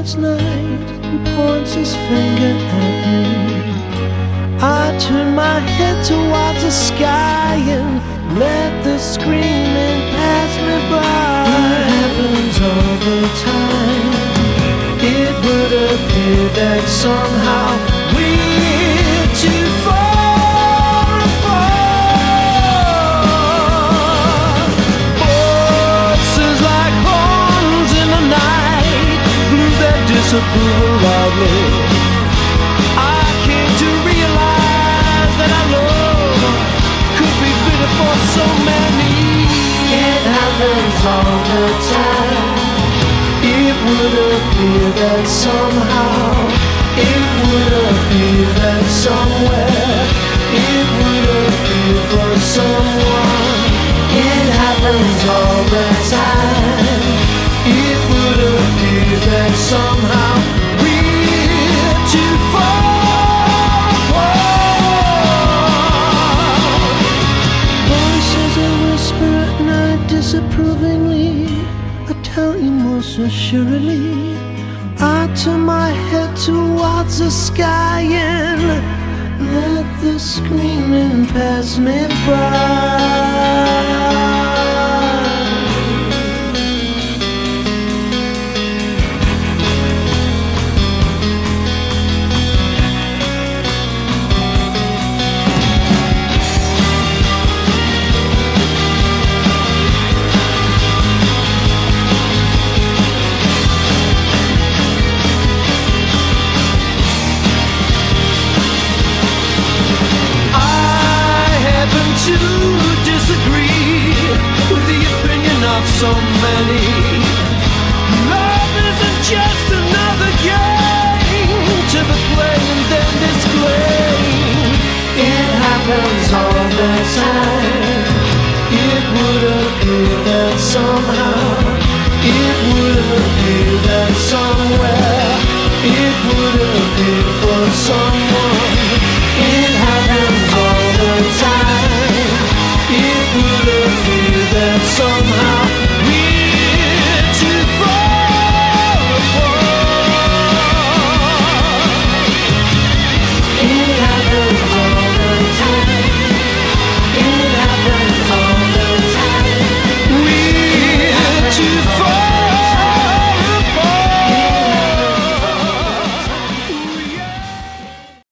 last night and points his finger at me. I turn my head towards the sky and let the screaming pass me by. It happens all the time. It would appear that somehow we're too far apart. Voices like horns in the night blew their disapproval loudly. I came to realize that our love could be bitter for so many. It happens all the time. It would appear that somehow, it would appear that somewhere, it would appear for someone. It happens all the time. It would appear that somehow we're too far apart. Voices a whisper at night disapprovingly. I tell you most assuredly, I turn my head towards the sky and let the screaming pass me by. To disagree with the opinion of so many. Love isn't just another game to be played and then displayed. It happens all the time. It would appear that somehow, it would appear that somehow